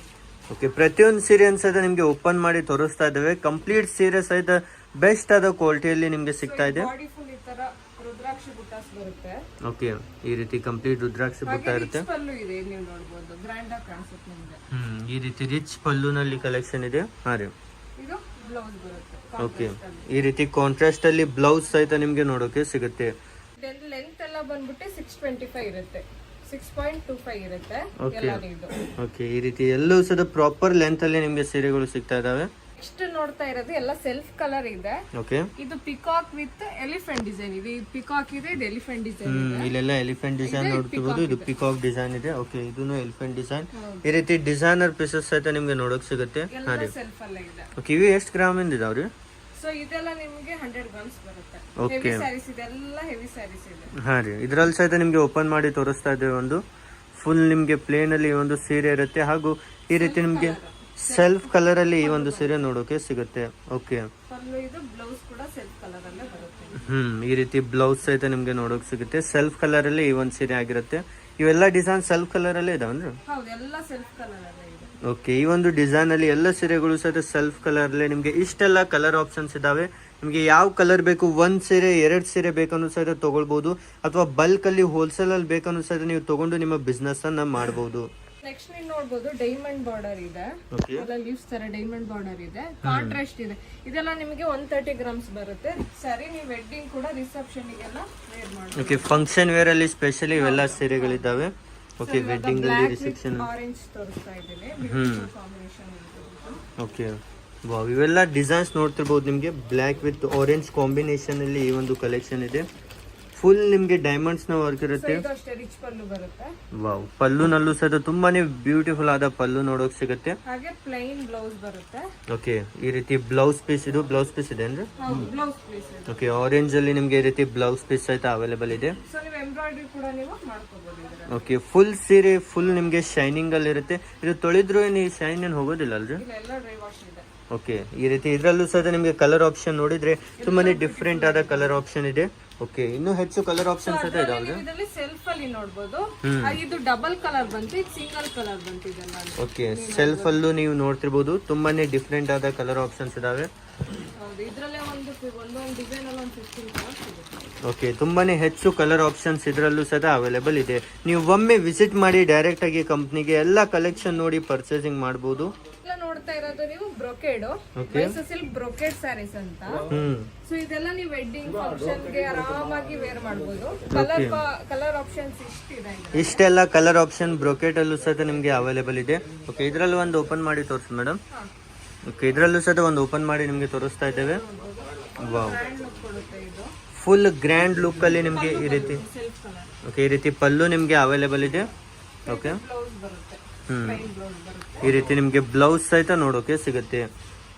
ಓಕೆ, ಪ್ರತಿಯೊಂದು ಸೀರೆ ಸಹಿತ ನಿಮ್ಗೆ ಓಪನ್ ಮಾಡಿ ತೋರಿಸ್ತಾ ಇದ್ದೇವೆ. ಕಂಪ್ಲೀಟ್ ಸೀರೆ ಸಹಿತ ಬೆಸ್ಟ್ ಆದ ಕ್ವಾಲಿಟಿಯಲ್ಲಿ ನಿಮ್ಗೆ ಸಿಗ್ತಾ ಇದೆ.
ಬಾಡಿ ಫುಲ್ ಈ ತರ ರುದ್ರಾಕ್ಷಿ ಬುಟ್ಟಾಸ್ ಬರುತ್ತೆ.
ಓಕೆ, ಈ ರೀತಿ ಕಂಪ್ಲೀಟ್ ರುದ್ರಾಕ್ಷಿ ಬುಟ್ಟ ಇರುತ್ತೆ.
ಪಲ್ಲು ಇದೆ, ನೀವು ನೋಡಬಹುದು. ಗ್ರ್ಯಾಂಡ್ ಆಗಿ ಕಾಣಿಸುತ್ತೆ ನಿಮಗೆ.
ಈ ರೀತಿ ರಿಚ್ ಪಲ್ಲುನಲ್ಲಿ ಕಲೆಕ್ಷನ್ ಇದೆ. ಹಾ ರೀ.
ಇದು ಬ್ಲೌಸ್ ಬರುತ್ತೆ.
ಓಕೆ, ಈ ರೀತಿ ಕಾಂಟ್ರಾಸ್ಟ್ ಅಲ್ಲಿ ಬ್ಲೌಸ್ ಸಹಿತ ನಿಮ್ಗೆ ನೋಡೋಕೆ ಸಿಗುತ್ತೆ.
ಲೆಂತ್ ಎಲ್ಲ ಬಂದ್ಬಿಟ್ಟು 625 ಇರುತ್ತೆ. 6.25 ಇರುತ್ತೆ
ಓಕೆ.
ಎಲ್ಲರಿಗೂ.
ಓಕೆ, ಈ ರೀತಿ ಎಲ್ಲೂ ಸಹ ಪ್ರಾಪರ್ ಲೆಂತ್ ಅಲ್ಲಿ ನಿಮ್ಗೆ ಸೀರೆಗಳು ಸಿಗ್ತಾ ಇದಾವೆ.
ನೆಕ್ಸ್ಟ್ ನೋಡ್ತಾ ಇರೋದು ಎಲ್ಲ ಸೆಲ್ಫ್ ಕಲರ್ ಇದೆ.
ಓಕೆ,
ಇದು ಪಿಕಾಕ್ ವಿತ್ ಎಲಿಫೆಂಟ್ ಡಿಸೈನ್ ಇದೆ. ಇದು ಪಿಕಾಕ್ ಇದೆ, ಇದು ಎಲಿಫೆಂಟ್ ಡಿಸೈನ್ ಇದೆ.
ಇಲ್ಲೆಲ್ಲ ಎಲಿಫೆಂಟ್ ಡಿಸೈನ್ ನೋಡ್ತಿರ್ಬೋದು. ಇದು ಪಿಕಾಕ್ ಡಿಸೈನ್ ಇದೆ. ಓಕೆ, ಇದನ್ನು ಎಲಿಫೆಂಟ್ ಡಿಸೈನ್. ಈ ರೀತಿ ಡಿಸೈನರ್ ಪೀಸಸ್ ಸಹಿತ ನಿಮ್ಗೆ ನೋಡೋಕ್ ಸಿಗುತ್ತೆ. ಹಾ ರೀ.
ಸೆಲ್ಫ್ ಅಲ್ಲೇ ಇದೆ.
ಓಕೆ, ಇವು ಎಷ್ಟು ಗ್ರಾಮ್ ಇಂದ ಇದಾವ್ರಿ?
ಸೊ ಇದೆಲ್ಲ ನಿಮಗೆ 100 ಗ್ರಾಮ್ಸ್ ಬರುತ್ತೆ.
Okay.
ಹೆವಿ ಸ್ಯಾರೀಸ್ ಇದೆಲ್ಲ ಹೆವಿ ಸ್ಯಾರೀಸ್ ಇದೆ.
ಹಾ ರೀ. ಇದ್ರಲ್ಲಿ ಸಹಿತ ನಿಮ್ಗೆ ಓಪನ್ ಮಾಡಿ ತೋರಿಸ್ತಾ ಇದ್ದೇವೆ. ಒಂದು ಫುಲ್ ನಿಮ್ಗೆ ಪ್ಲೇನ್ ಅಲ್ಲಿ ಈ ಒಂದು ಸೀರೆ ಇರುತ್ತೆ. ಹಾಗೂ ಈ ರೀತಿ ನಿಮ್ಗೆ ಸೆಲ್ಫ್ ಕಲರ್ ಅಲ್ಲಿ ಈ ಒಂದು ಸೀರೆ ನೋಡೋಕೆ ಸಿಗುತ್ತೆ. ಓಕೆ,
ಪಲ್ಲು ಇದು ಬ್ಲೌಸ್ ಕೂಡ ಸೆಲ್ಫ್ ಕಲರ್ ಅಲ್ಲೇ ಬರುತ್ತೆ.
ಈ ರೀತಿ ಬ್ಲೌಸ್ ಸಹಿತ ನಿಮ್ಗೆ ನೋಡೋಕೆ ಸಿಗುತ್ತೆ. ಸೆಲ್ಫ್ ಕಲರ್ ಅಲ್ಲಿ ಈ ಒಂದು ಸೀರೆ ಆಗಿರುತ್ತೆ. ಇವೆಲ್ಲ ಡಿಸೈನ್ ಸೆಲ್ಫ್ ಕಲರ್ ಅಲ್ಲೇ ಇದಾವನ್ರಿ?
ಹೌದು, ಎಲ್ಲ ಸೆಲ್ಫ್ ಕಲರ್ ಅಲ್ಲೇ ಇದೆ.
ಓಕೆ, ಈ ಒಂದು ಡಿಸೈನ್ ಅಲ್ಲಿ ಎಲ್ಲ ಸೀರೆಗಳು ಸಹಿತ ಸೆಲ್ಫ್ ಕಲರ್ ಅಲ್ಲಿ ನಿಮ್ಗೆ ಇಷ್ಟೆಲ್ಲ ಕಲರ್ ಆಪ್ಷನ್ಸ್ ಇದಾವೆ. ನಿಮ್ಗೆ ಯಾವ ಕಲರ್ ಬೇಕು, 1 ಸೀರೆ 2 ಸೀರೆ ಬೇಕನ್ನೂ ಸಹಿತ ತಗೊಳ್ಬಹುದು. ಅಥವಾ ಬಲ್ಕ್ ಅಲ್ಲಿ ಹೋಲ್ಸೇಲ್ ಅಲ್ಲಿ ಬೇಕನ್ನೂ ಸಹಿತ ನೀವು ತಗೊಂಡು ನಿಮ್ಮ ಬಿಸ್ನೆಸ್ ಅನ್ನ ಮಾಡಬಹುದು.
ನೆಕ್ಸ್ಟ್ ನೀವು ನೋಡಬಹುದು, ಡೈಮಂಡ್ ಬಾರ್ಡರ್ ಇದೆ. ಎಲ್ಲ ಲೀವ್ಸ್ ತರ ಡೈಮಂಡ್ ಬಾರ್ಡರ್ ಇದೆ. ಕಾಂಟ್ರಾಸ್ಟ್ ಇದೆ. ಇದೆಲ್ಲ ನಿಮಗೆ 130 ಗ್ರಾಮ್ಸ್ ಬರುತ್ತೆ. ಸರಿ, ನೀವು ವೆಡ್ಡಿಂಗ್ ಕೂಡ ರಿಸೆಪ್ಷನ್ ಗೆಲ್ಲ ವೇರ್ ಮಾಡಬಹುದು.
ಓಕೆ, ಫಂಕ್ಷನ್ ವೇರ್ ಅಲ್ಲಿ ಸ್ಪೆಷಲಿ ಇವೆಲ್ಲ ಸೀರೆಗಳಿದ್ದಾವೆ. ಓಕೆ, ವೆಡ್ಡಿಂಗ್ ಅಲ್ಲಿ ರಿಸೆಪ್ಷನ್.
ಆರೆಂಜ್ ತೋರಿಸ್ತಾ ಇದ್ದೀನಿ. ಕಾಂಬಿನೇಷನ್ ಇದೆ.
ಓಕೆ, ವಾವ್, ಇವೆಲ್ಲ ಡಿಸೈನ್ಸ್ ನೋಡ್ತಿರ್ಬೋದು. ನಿಮಗೆ ಬ್ಲ್ಯಾಕ್ ವಿತ್ ಆರೆಂಜ್ ಕಾಂಬಿನೇಷನ್ ಅಲ್ಲಿ ಈ ಒಂದು ಕಲೆಕ್ಷನ್ ಇದೆ. ಫುಲ್ ನಿಮ್ಗೆ ಡೈಮಂಡ್ಸ್ ನ ವರ್ಕ್ ಇರುತ್ತೆ.
ಇದು ಅಷ್ಟೇ ರಿಚ್ ಪಲ್ಲು ಬರುತ್ತೆ.
ವಾವ್, ಪಲ್ಲುನಲ್ಲೂ ಸಹ ತುಂಬಾನೇ ಬ್ಯೂಟಿಫುಲ್ ಆದ ಪಲ್ಲು ನೋಡೋಕ್ ಸಿಗುತ್ತೆ.
ಹಾಗೆ ಪ್ಲೈನ್ ಬ್ಲೌಸ್ ಬರುತ್ತೆ.
ಓಕೆ, ಈ ರೀತಿ ಬ್ಲೌಸ್ ಪೀಸ್. ಇದು ಬ್ಲೌಸ್ ಪೀಸ್ ಇದೆ ಅಂದ್ರೆ.
ಹೌದು, ಬ್ಲೌಸ್ ಪೀಸ್ ಇದೆ.
ಓಕೆ, ಆರೆಂಜ್ ಅಲ್ಲಿ ನಿಮ್ಗೆ ಈ ರೀತಿ ಬ್ಲೌಸ್ ಪೀಸ್ ಸಹಿತ ಅವೈಲೇಬಲ್ ಇದೆ.
ಸೊ ನೀವು ಎಂಬ್ರಾಯ್ಡರಿ ಕೂಡ ನೀವು ಮಾಡ್ಕೋಬಹುದು ಇದರಲ್ಲಿ.
ಓಕೆ, ಫುಲ್ ಸೀರೆ ಫುಲ್ ನಿಮ್ಗೆ ಶೈನಿಂಗ್ ಅಲ್ಲಿ ಇರುತ್ತೆ. ಇದು ತೊಳೆದ್ರು ಏನು ಶೈನ್ ಏನು ಹೋಗೋದಿಲ್ಲ ಅಲ್ರಿ?
ಇದೆಲ್ಲ ಡ್ರೈ ವಾಶ್ ಇದೆ.
ಓಕೆ, ಈ ರೀತಿ ಇದರಲ್ಲೂ ಸಹ ನಿಮ್ಗೆ ಕಲರ್ ಆಪ್ಷನ್ ನೋಡಿದ್ರೆ ತುಂಬಾನೇ ಡಿಫ್ರೆಂಟ್ ಆದ ಕಲರ್ ಆಪ್ಷನ್ ಇದೆ. ಓಕೆ, ಇನ್ನೂ ಹೆಚ್ಚು ಕಲರ್ ಆಪ್ಷನ್ಸ್ ಸಹಿತ ಇದಾವೆ.
ಇದರಲ್ಲಿ ಸೆಲ್ಫ್ ಅಲ್ಲಿ ನೋಡಬಹುದು. ಇದು ಡಬಲ್ ಕಲರ್ ಬಂತು, ಇದು ಸಿಂಗಲ್ ಕಲರ್ ಬಂತು. ಇದೆಲ್ಲ
ಓಕೆ, ಸೆಲ್ಫ್ ಅಲ್ಲೂ ನೀವು ನೋಡ್ತಿರ್ಬೋದು. ತುಂಬಾನೇ ಡಿಫ್ರೆಂಟ್ ಆದ ಕಲರ್ ಆಪ್ಷನ್ಸ್ ಇದಾವೆ.
ಹೌದು, ಇದರಲ್ಲೇ ಒಂದೊಂದು ಡಿಸೈನ್ ಅಲ್ಲಿ ಒಂದು 15 ಕಲರ್ಸ್ ಇದೆ.
ಓಕೆ, ತುಂಬಾನೇ ಹೆಚ್ಚು ಕಲರ್ ಆಪ್ಷನ್ಸ್ ಇದರಲ್ಲೂ ಸಹ ಅವೈಲೇಬಲ್ ಇದೆ. ನೀವು ಒಮ್ಮೆ ವಿಸಿಟ್ ಮಾಡಿ ಡೈರೆಕ್ಟ್ ಆಗಿ ಕಂಪ್ನಿಗೆ ಎಲ್ಲ ಕಲೆಕ್ಷನ್ ನೋಡಿ ಪರ್ಚೇಸಿಂಗ್ ಮಾಡಬಹುದು.
ನೋಡ್ತಾ ಇರೋದು ನೀವು ಬ್ರೊಕೇಡ್, ಸಿಲ್ಕ್ ಬ್ರೊಕೇಡ್ ಸ್ಯಾರೀಸ್ ಅಂತ. ಸೊ ಇದೆಲ್ಲ ನೀವು ವೆಡ್ಡಿಂಗ್ ಫಂಕ್ಷನ್ ಗೆ ಆರಾಮಾಗಿ ವೇರ್ ಮಾಡಬಹುದು. ಕಲರ್ ಆಪ್ಷನ್ಸ್ ಇಷ್ಟಿದೆ.
ಇಷ್ಟೆಲ್ಲ ಕಲರ್ ಆಪ್ಷನ್ ಬ್ರೊಕೇಟ್ ಅಲ್ಲೂ ಸಹ ನಿಮ್ಗೆ ಅವೈಲೇಬಲ್ ಇದೆ. ಓಕೆ, ಇದರಲ್ಲಿ ಒಂದು ಓಪನ್ ಮಾಡಿ ತೋರಿಸಿ ಮೇಡಮ್. ಓಕೆ, ಇದರಲ್ಲೂ ಸಹ ಒಂದು ಓಪನ್ ಮಾಡಿ ನಿಮಗೆ ತೋರಿಸ್ತಾ ಇದ್ದೇವೆ. ವಾವ್,
ಗ್ರ್ಯಾಂಡ್ ಲುಕ್ ಕೊಡುತ್ತೆ ಇದು.
ಫುಲ್ ಗ್ರ್ಯಾಂಡ್ ಲುಕ್ ಅಲ್ಲಿ ನಿಮಗೆ ಈ ರೀತಿ.
Self colour.
ಓಕೆ, ಈ ರೀತಿ ಪಲ್ಲು ನಿಮಗೆ ಅವೈಲೇಬಲ್ ಇದೆ. ಓಕೆ,
ಬ್ಲೌಸ್ ಬರುತ್ತೆ.
ಹ್ಮ್,
ಪ್ಲೈನ್ ಬ್ಲೌಸ್ ಬರುತ್ತೆ.
ಈ ರೀತಿ ನಿಮಗೆ ಬ್ಲೌಸ್ ಸಹಿತ ನೋಡೋಕೆ ಸಿಗುತ್ತೆ.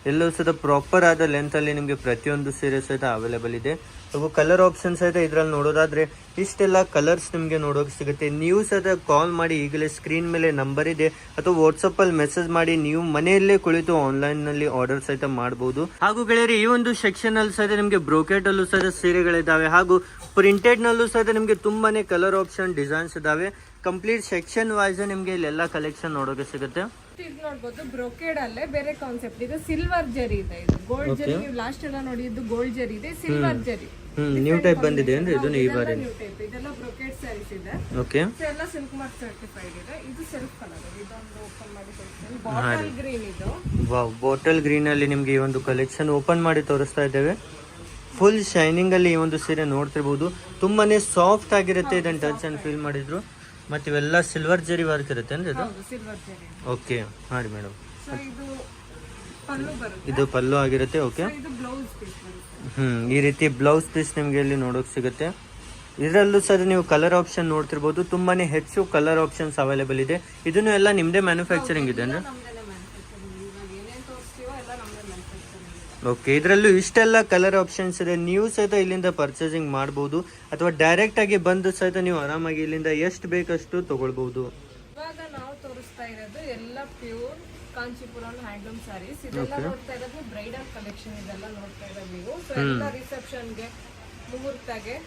ಎಲ್ಲವೂ ಸಹಿತ ಪ್ರಾಪರ್ ಆದ ಲೆಂತ್ ಅಲ್ಲಿ ನಿಮಗೆ ಪ್ರತಿಯೊಂದು ಸೀರೆ ಸಹಿತ ಅವೈಲೇಬಲ್ ಇದೆ. ಹಾಗೂ ಕಲರ್ ಆಪ್ಷನ್ ಸಹಿತ ಇದ್ರಲ್ಲಿ ನೋಡೋದಾದ್ರೆ ಇಷ್ಟೆಲ್ಲ ಕಲರ್ಸ್ ನಿಮಗೆ ನೋಡೋಕೆ ಸಿಗುತ್ತೆ. ನೀವು ಸಹಿತ ಕಾಲ್ ಮಾಡಿ, ಈಗಲೇ ಸ್ಕ್ರೀನ್ ಮೇಲೆ ನಂಬರ್ ಇದೆ, ಅಥವಾ ವಾಟ್ಸಪ್ ಅಲ್ಲಿ ಮೆಸೇಜ್ ಮಾಡಿ ನೀವು ಮನೆಯಲ್ಲೇ ಕುಳಿತು ಆನ್ಲೈನ್ ನಲ್ಲಿ ಆರ್ಡರ್ ಸಹಿತ ಮಾಡಬಹುದು. ಹಾಗೂ ಗೆಳೆಯರಿ, ಈ ಒಂದು ಸೆಕ್ಷನ್ ಅಲ್ಲಿ ಸಹಿತ ನಿಮಗೆ ಬ್ರೋಕೆಟ್ ಅಲ್ಲೂ ಸಹಿತ ಸೀರೆಗಳಿದ್ದಾವೆ. ಹಾಗೂ ಪ್ರಿಂಟೆಡ್ ನಲ್ಲೂ ಸಹಿತ ನಿಮಗೆ ತುಂಬಾನೇ ಕಲರ್ ಆಪ್ಷನ್ ಡಿಸೈನ್ಸ್ ಇದಾವೆ. ಕಂಪ್ಲೀಟ್ ಸೆಕ್ಷನ್ ವೈಸ್ ನಿಮಗೆ ಇಲ್ಲೆಲ್ಲ ಕಲೆಕ್ಷನ್ ನೋಡೋಕೆ ಸಿಗುತ್ತೆ.
ಇದು ನೋಡ್ಬೋದು, ಬ್ರೊಕೇಡ್ ಅಲ್ಲೇ ಬೇರೆ ಕಾನ್ಸೆಪ್ಟ್ ಇದೆ. ಸಿಲ್ವರ್ ಜರಿ ಇದೆ, ಇದು ಗೋಲ್ಡ್ ಜರಿ. ನೀವು ಲಾಸ್ಟ್ ಎಲ್ಲ ನೋಡಿದ್ದು ಗೋಲ್ಡ್ ಜರಿ ಇದೆ, ಸಿಲ್ವರ್ ಜರಿ.
ನ್ಯೂ ಟೈಪ್ ಬಂದಿದೆ ಅಂದ್ರೆ ಇದು ಈ ಬಾರಿ.
ನ್ಯೂ ಟೈಪ್ ಇದೆಲ್ಲ ಬ್ರೊಕೇಡ್ ಸ್ಯಾರೀಸ್ ಇದೆ.
ಓಕೆ,
ಎಲ್ಲ ಸಿಲ್ಕ್ ಮಾರ್ಕ್ ಸರ್ಟಿಫೈಡ್ ಇದೆ. ಇದು ಸೆಲ್ಫ್ ಕಲರ್. ಇದೊಂದು ಓಪನ್ ಮಾಡಿ ತೋರಿಸ್ತೀನಿ. ಬಾಟಲ್ ಗ್ರೀನ್ ಇದು.
ವಾವ್, ಬಾಟಲ್ ಗ್ರೀನ್ ಅಲ್ಲಿ ನಿಮಗೆ ಈ ಒಂದು ಕಲೆಕ್ಷನ್ ಓಪನ್ ಮಾಡಿ ತೋರಿಸ್ತಾ ಇದ್ದೇವೆ. ಫುಲ್ ಶೈನಿಂಗ್ ಅಲ್ಲಿ ಈ ಒಂದು ಸೀರೆ ನೋಡ್ತಿರ್ಬೋದು. ತುಂಬಾನೇ ಸಾಫ್ಟ್ ಆಗಿರುತ್ತೆ. ಇದನ್ನ ಟಚ್ ಅಂಡ್ ಫೀಲ್ ಮಾಡಿದ್ರು. ಮತ್ತೆ ಇವೆಲ್ಲ ಸಿಲ್ವರ್ ಜರಿ ವರ್ಕ್ ಇರುತ್ತೆ ಅಂದ್ರೆ ಇದು.
ಸಿಲ್ವರ್ ಜರಿ.
ಓಕೆ, ಮಾಡಿ ಮೇಡಮ್.
ಸೊ ಇದು ಪಲ್ಲು ಬರುತ್ತೆ.
ಇದು ಪಲ್ಲು ಆಗಿರುತ್ತೆ. ಓಕೆ,
ಇದು ಬ್ಲೌಸ್ ಪೀಸ್ ಬರುತ್ತೆ.
ಈ ರೀತಿ ಬ್ಲೌಸ್ ಪೀಸ್ ನಿಮಗೆ ಇಲ್ಲಿ ನೋಡೋಕೆ ಸಿಗುತ್ತೆ. ಇದರಲ್ಲೂ ಸಹ ನೀವು ಕಲರ್ ಆಪ್ಷನ್ ನೋಡ್ತಿರ್ಬೋದು. ತುಂಬಾನೇ ಹೆಚ್ಚು ಕಲರ್ ಆಪ್ಷನ್ಸ್ ಅವೈಲೇಬಲ್ ಇದೆ. ಇದನ್ನು ಎಲ್ಲ ನಿಮ್ದೇ ಮ್ಯಾನುಫ್ಯಾಕ್ಚರಿಂಗ್ ಇದೆ ಅಂದ್ರೆ.
ನಮ್ದೇನೆ ಮ್ಯಾನುಫ್ಯಾಕ್ಚರಿಂಗ್. ಇವಾಗ ಏನೇನ್ ತೋರಿಸ್ತೀವೋ ಎಲ್ಲ ನಮ್ದೇ ಮ್ಯಾನುಫ್ಯಾಕ್ಚರಿಂಗ್.
ಓಕೆ, ಇದರಲ್ಲೂ ಇಷ್ಟೆಲ್ಲ ಕಲರ್ ಆಪ್ಷನ್ಸ್ ಇದೆ. ನೀವು ಸಹಿತ ಇಲ್ಲಿಂದ ಪರ್ಚೇಸಿಂಗ್ ಮಾಡಬಹುದು, ಅಥವಾ ಡೈರೆಕ್ಟ್ ಆಗಿ ಬಂದು ಸಹಿತ ನೀವು ಆರಾಮಾಗಿ ಇಲ್ಲಿಂದ ಎಷ್ಟು ಬೇಕಷ್ಟು ತಗೊಳ್ಬಹುದು.
ಇವಾಗ ನಾವು ತೋರಿಸ್ತಾ ಇರೋದು ಎಲ್ಲ ಪ್ಯೂರ್ ಕಾಂಚೀಪುರಂ ಹ್ಯಾಂಡ್ಲೂಮ್ ಸ್ಯಾರೀಸ್. ಇದೆಲ್ಲ ನೋಡ್ತಾ ಇರೋದು ಬ್ರೈಡಲ್ ಕಲೆಕ್ಷನ್. ಇದೆಲ್ಲ ನೋಡ್ತಾ ಇರೋದು ನೀವು. ಸೊ ಎಲ್ಲ ರಿಸೆಪ್ಷನ್ಗೆ, ಮುಹೂರ್ತಗೆ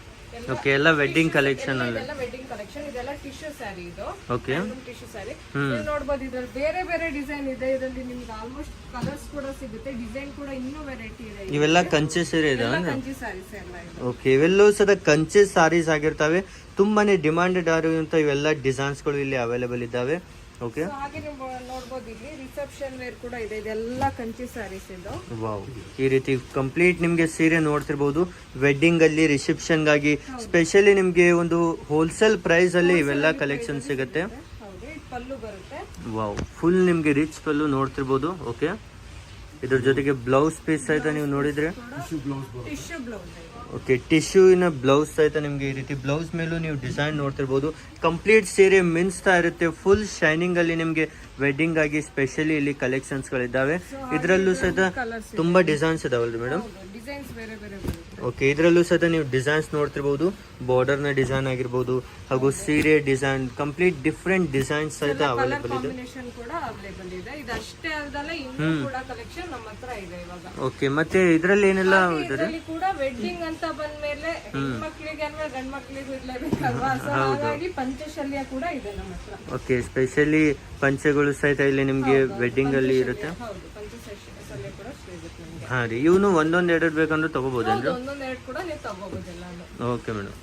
ಓಕೆ, ಎಲ್ಲ ವೆಡ್ಡಿಂಗ್ ಕಲೆಕ್ಷನ್ ಅಲ್ಲ.
ಇದೆಲ್ಲ ವೆಡ್ಡಿಂಗ್ ಕಲೆಕ್ಷನ್. ಇದೆಲ್ಲ ಟಿಶ್ಯೂ ಸ್ಯಾರಿ. ಇದು
ಓಕೆ,
ಟಿಶ್ಯೂ ಸ್ಯಾರಿ. ನೀವು ನೋಡಬಹುದು, ಇದ್ರಲ್ಲಿ ಬೇರೆ ಬೇರೆ ಡಿಸೈನ್ ಇದೆ. ಇದರಲ್ಲಿ ನಿಮ್ಗೆ ಆಲ್ಮೋಸ್ಟ್ ಕಲರ್ಸ್ ಕೂಡ ಸಿಗುತ್ತೆ. ಡಿಸೈನ್ ಕೂಡ ಇನ್ನೂ ವೆರೈಟಿ ಇದೆ.
ಇವೆಲ್ಲ ಕಂಚಿ ಸೀರೆ ಇದೆ.
ಕಂಚಿ ಸ್ಯಾರೀಸ್ ಎಲ್ಲ ಇದೆ.
ಓಕೆ, ಇವೆಲ್ಲವೂ ಸಹ ಕಂಚಿ ಸಾರೀಸ್ ಆಗಿರ್ತವೆ. ತುಂಬಾನೇ ಡಿಮಾಂಡೆಡ್ ಆಗಿರುವಂತ ಇವೆಲ್ಲ ಡಿಸೈನ್ಸ್ ಗಳು ಇಲ್ಲಿ ಅವೈಲೇಬಲ್ ಇದ್ದಾವೆ. ಓಕೆ,
ಸೊ ಹಾಗೆ ನೀವು ನೋಡಬಹುದು, ಇಲ್ಲಿ ರಿಸೆಪ್ಷನ್ ವೇರ್ ಕೂಡ ಇದೆ. ಇದೆಲ್ಲ ಕಂಚಿ ಸ್ಯಾರೀಸ್ ಇದು.
ವಾವ್, ಈ ರೀತಿ ಕಂಪ್ಲೀಟ್ ನಿಮ್ಗೆ ಸೀರೆ ನೋಡ್ತಿರ್ಬೋದು. ವೆಡ್ಡಿಂಗ್ ಅಲ್ಲಿ, ರಿಸೆಪ್ಷನ್ ಗಾಗಿ ಸ್ಪೆಷಲಿ ನಿಮ್ಗೆ ಒಂದು ಹೋಲ್ಸೇಲ್ ಪ್ರೈಸ್ ಅಲ್ಲಿ ಇವೆಲ್ಲ ಕಲೆಕ್ಷನ್ ಸಿಗುತ್ತೆ.
ಹೌದು, ಇದು ಪಲ್ಲು ಬರುತ್ತೆ.
ವಾವ್, ಫುಲ್ ನಿಮ್ಗೆ ರಿಚ್ ಪಲ್ಲು ನೋಡ್ತಿರ್ಬೋದು. ಓಕೆ, ಇದ್ರ ಜೊತೆಗೆ ಬ್ಲೌಸ್ ಪೀಸ್ ಸಹಿತ ನೀವು ನೋಡಿದ್ರೆ
ಟಿಶ್ಯೂ ಬ್ಲೌಸ್.
ಓಕೆ, ಟಿಶ್ಯೂನ ಬ್ಲೌಸ್ ಸಹಿತ ನಿಮ್ಗೆ ಈ ರೀತಿ ಬ್ಲೌಸ್ ಮೇಲೂ ನೀವು ಡಿಸೈನ್ ನೋಡ್ತಿರ್ಬೋದು. ಕಂಪ್ಲೀಟ್ ಸೀರೆ ಮಿನ್ಸ್ತಾ ಇರುತ್ತೆ. ಫುಲ್ ಶೈನಿಂಗ್ ಅಲ್ಲಿ ನಿಮ್ಗೆ ವೆಡ್ಡಿಂಗ್ ಆಗಿ ಸ್ಪೆಷಲಿ ಇಲ್ಲಿ ಕಲೆಕ್ಷನ್ಸ್ ಗಳಿದ್ದಾವೆ. ಇದರಲ್ಲೂ ಸಹಿತ ತುಂಬಾ ಡಿಸೈನ್ಸ್ ಇದಾವಲ್ರಿ ಮೇಡಮ್.
ಡಿಸೈನ್ಸ್ ಬೇರೆ ಬೇರೆ ಬರುತ್ತೆ.
ಓಕೆ, ಇದರಲ್ಲೂ ಸಹಿತ ನೀವು ಡಿಸೈನ್ಸ್ ನೋಡ್ತಿರ್ಬೋದು. ಬಾರ್ಡರ್ ನ ಡಿಸೈನ್ ಆಗಿರ್ಬೋದು, ಹಾಗೂ ಸೀರೆ ಡಿಸೈನ್, ಕಂಪ್ಲೀಟ್ ಡಿಫ್ರೆಂಟ್ ಡಿಸೈನ್ಸ್ ಸಹಿತ ಅವೈಲೇಬಲ್ ಇದೆ.
ಕಾಂಬಿನೇಷನ್ ಕೂಡ ಅವೈಲೇಬಲ್ ಇದೆ. ಇದಷ್ಟೇ ಅಲ್ಲದೆ ಇನ್ನೂ ಕೂಡ ಕಲೆಕ್ಷನ್ ನಮ್ಮ ಹತ್ರ ಇದೆ ಇವಾಗ.
ಓಕೆ, ಮತ್ತೆ ಇದರಲ್ಲಿ ಏನೆಲ್ಲ
ಇದರಲ್ಲಿ ಕೂಡ ವೆಡ್ಡಿಂಗ್ ಅಂತ ಬಂದ್ಮೇಲೆ ಹೆಣ್ಮಕ್ಳಿಗೆ ಅಂದ್ರೆ ಗಂಡ್ ಮಕ್ಳಿಗೂ ಇರ್ಲೇಬೇಕಲ್ವಾ. ಸೊ ಹಾಗಾಗಿ ಪಂಚಶಲ್ಯ ಕೂಡ ಇದೆ ನಮ್ಮ ಹತ್ರ.
ಓಕೆ, ಸ್ಪೆಷಲಿ ಪಂಚೆಗಳು ಸಹಿತ ಇಲ್ಲಿ ನಿಮ್ಗೆ ವೆಡ್ಡಿಂಗ್ ಅಲ್ಲಿ ಇರುತ್ತೆ.
ಹೌದು, ಪಂಚಶಲ್ಯ ಕೂಡ ಸಿಗುತ್ತೆ ನಿಮಗೆ.
ಹಾ ರೀ, ಇವನು ಒಂದೊಂದ್ ಎರಡು ಬೇಕಂದ್ರೆ ತಗೋಬಹುದೇನ್ರಿ?
ಒಂದೊಂದೆರಡು ಕೂಡ ನೀವು ತಗೋಬಹುದಿಲ್ಲ.
Okay madam.